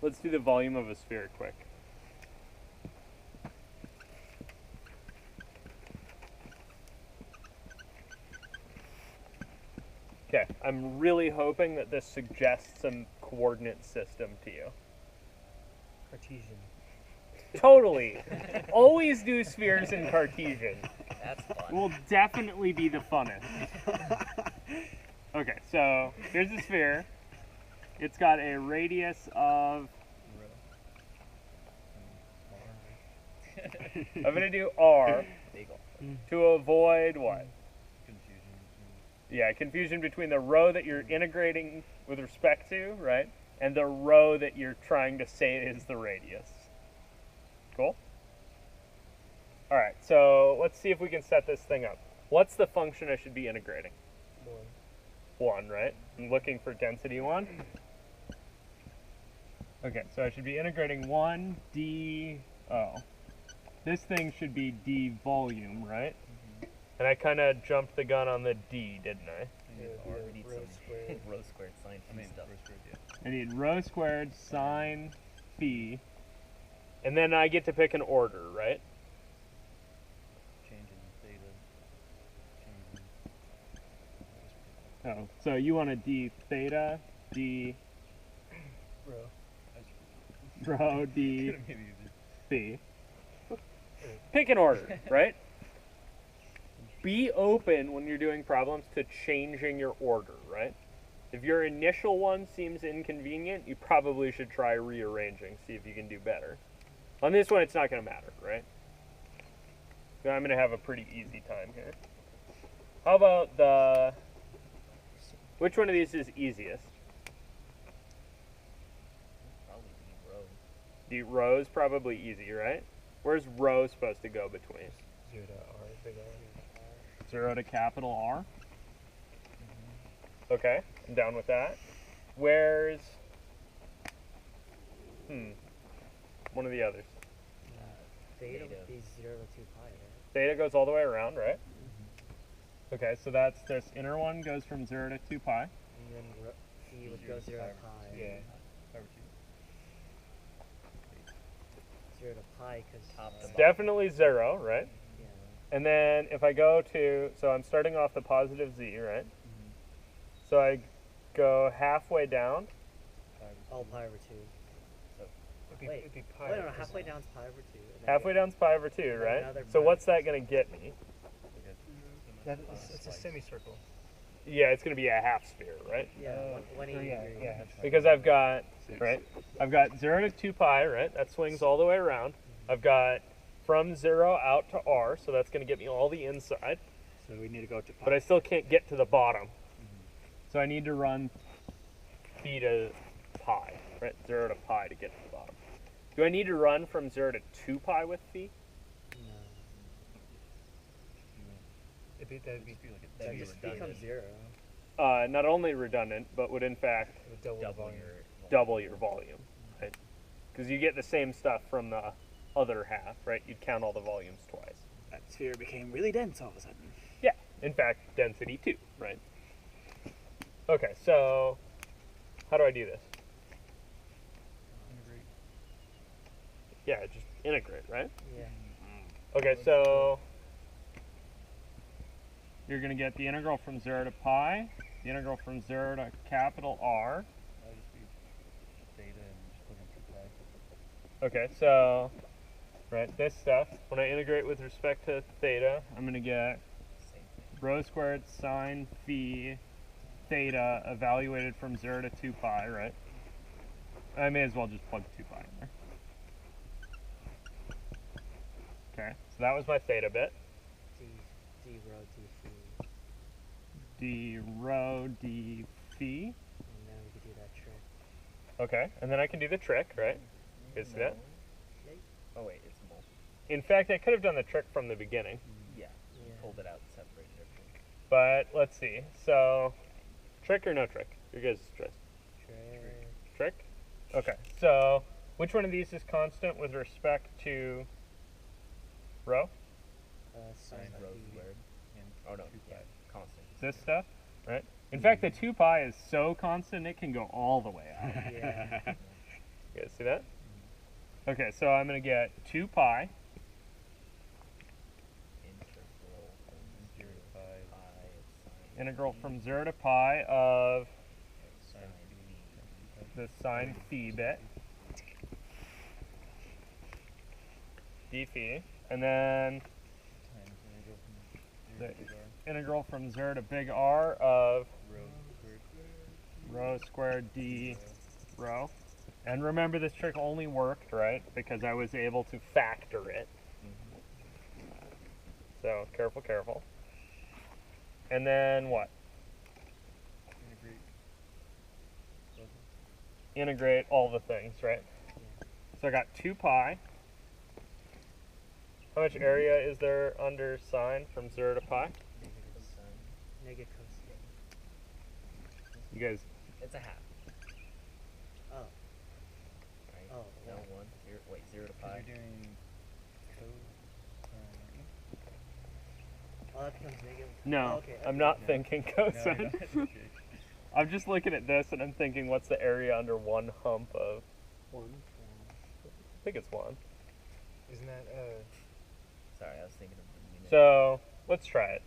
Let's do the volume of a sphere quick. Okay, I'm really hoping that this suggests some coordinate system to you. Cartesian. Totally. Always do spheres in Cartesian. That's fun. Will definitely be the funnest. Okay, so here's the sphere. It's got a radius of, I'm going to do R to avoid what? Confusion. Yeah, confusion between the row that you're integrating with respect to, right? And the row that you're trying to say is the radius. Cool? All right, so let's see if we can set this thing up. What's the function I should be integrating? 1, right? I'm looking for density 1. Okay, so I should be integrating 1 d, oh. This thing should be d volume, right? And I kind of jumped the gun on the d, didn't I? We need some rho squared sine stuff. I need rho squared sine phi. And then I get to pick an order, right? Changing theta. Oh, so you want a d theta, d rho, d phi. Pick an order, right? Be open when you're doing problems to changing your order, right? If your initial one seems inconvenient, you probably should try rearranging, see if you can do better. On this one, it's not going to matter, right? So I'm going to have a pretty easy time here. How about the... Which one of these is easiest? Probably rho. The rho is probably easy, right? Where's rho supposed to go between? 0 to R, big R. 0 to capital R. Okay, I'm down with that. Where's... one of the others. Theta would be 0 to 2 pi, right? Theta goes all the way around, right? Okay, so that's this inner one goes from 0 to 2 pi. And then phi would go 0 to pi. Yeah. 0 to pi, because It's definitely 0, right? yeah. And then if I go to, so I'm starting off the positive z, right? So I go halfway down. All pi over 2. Wait, it'd be pi. wait, no, halfway down's pi over 2. and then Halfway down's pi over 2, then right? another So pi. what's that going to get me? It's a semicircle. Yeah, it's going to be a half sphere, right? Yeah, 180 yeah, degrees. yeah. Because I've got, right? I've got 0 to 2 pi, right? That swings all the way around. I've got from 0 out to r, so that's going to get me all the inside. So we need to go to pi. But I still can't get to the bottom. So I need to run phi to pi, right? 0 to pi to get to the bottom. Do I need to run from 0 to 2 pi with phi? That'd be That just becomes 0. Not only redundant, but would in fact double the volume. double your volume, right? Because you get the same stuff from the other half, right? You'd count all the volumes twice. That sphere became really dense all of a sudden. Yeah, in fact, density 2, right? Okay, so how do I do this? Yeah, just integrate, right? Yeah. Okay, so you're going to get the integral from 0 to pi, the integral from 0 to capital R. Okay, so, right, this stuff, when I integrate with respect to theta, I'm going to get rho squared sine phi theta evaluated from 0 to 2 pi, right? I may as well just plug 2 pi in there. Okay, so that was my theta bit. D rho d phi. D rho d phi. And then we could do that trick. Okay, and then I can do the trick, right? You guys see that? Oh wait, it's multiple. In fact, I could have done the trick from the beginning. Yeah. Yeah. Pulled it out and separated everything. But let's see. So, trick or no trick? Your guys' choice. Trick. Trick? Okay, so which one of these is constant with respect to rho? Sine Rho phi. squared. Oh no, yeah, constant. This stuff, right? In fact, the 2 pi is so constant it can go all the way out. Yeah. You guys See that? Okay, so I'm going to get 2 pi Integral from 0 to pi of sine integral from 0 to pi of sine phi. the sine phi bit d phi, and then Times the integral from 0 to big R. integral from 0 to big R of Rho squared rho squared d rho. And remember, this trick only worked, right, because I was able to factor it. So careful, careful. And then what? Integrate all the things, right? So I got 2 pi. How much area is there under sine from 0 to pi? Negative cosine. You guys, It's a half. Oh. Right? Oh, No, wow. 1, 0, wait, 0 to pi. You're doing Oh, that becomes negative. no, Oh, okay. I'm not thinking cosine. No, I'm just looking at this and I'm thinking, what's the area under one hump of? 1. I think it's 1. Isn't that Sorry, I was thinking of the unit. So let's try it.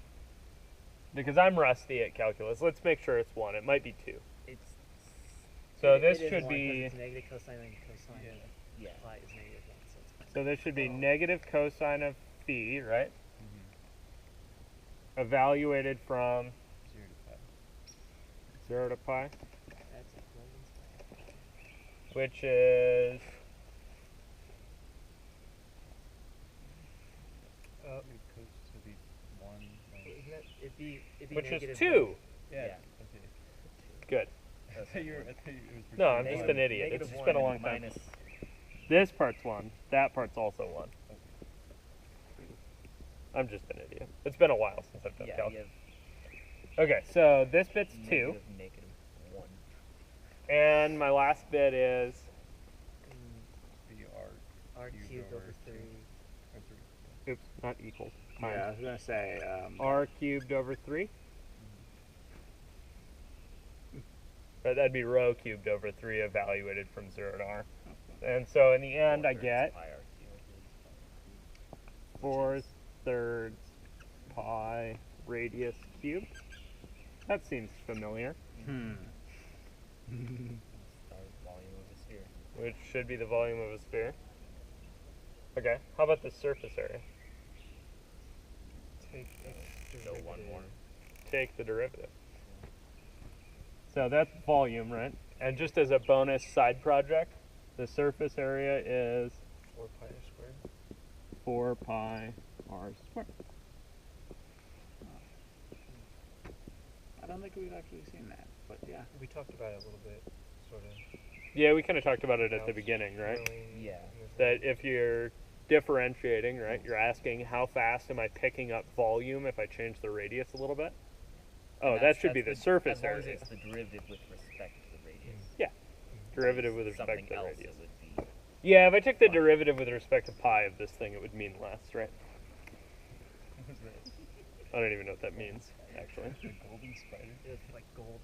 Because I'm rusty at calculus. Let's make sure it's 1. It might be 2. It's, So It- this it is should 1 'cause be. It's negative cosine and cosine. yeah. Pi is negative 1, so it's fine. So this should be Oh. negative cosine of phi, right? Evaluated from 0 to pi, That's equivalent. which is It'd be 1 Isn't that, it'd be which is negative 2. Yeah. Okay. Good. I thought you it was No, I'm for just one. an idiot. Negative It's 1 been a long time. minus This part's 1. That part's also 1. I'm just an idiot. It's been a while since I've done yeah, calc. you have Okay, so this bit's 2, negative, negative 1. and my last bit is The R R cubed cubed over over 3. or 3. oops, not equals. Yeah, I Times was gonna say. r cubed over 3. Right, that'd be rho cubed over 3 evaluated from 0 to r. And so in the end, I get 4/3 pi radius cubed. That seems familiar, Hmm. Volume of a sphere. which should be the volume of a sphere. Okay, how about the surface area? Take So 1 more. Take the derivative. So that's volume, right? And just as a bonus side project, the surface area is 4 pi squared. 4 pi r squared. I don't think we've actually seen that, but yeah. We talked about it a little bit, sort of. Yeah, we kind of talked about it at the beginning, right? Yeah. That if you're differentiating, right, you're asking how fast am I picking up volume if I change the radius a little bit? Oh, that should be the surface as long as area. it's the derivative with respect to the radius. Derivative with respect Something to the else, radius. it would be. Yeah, if I took the derivative with respect to pi of this thing, it would mean less, right? I don't even know what that means, actually. The golden spider. It's like gold.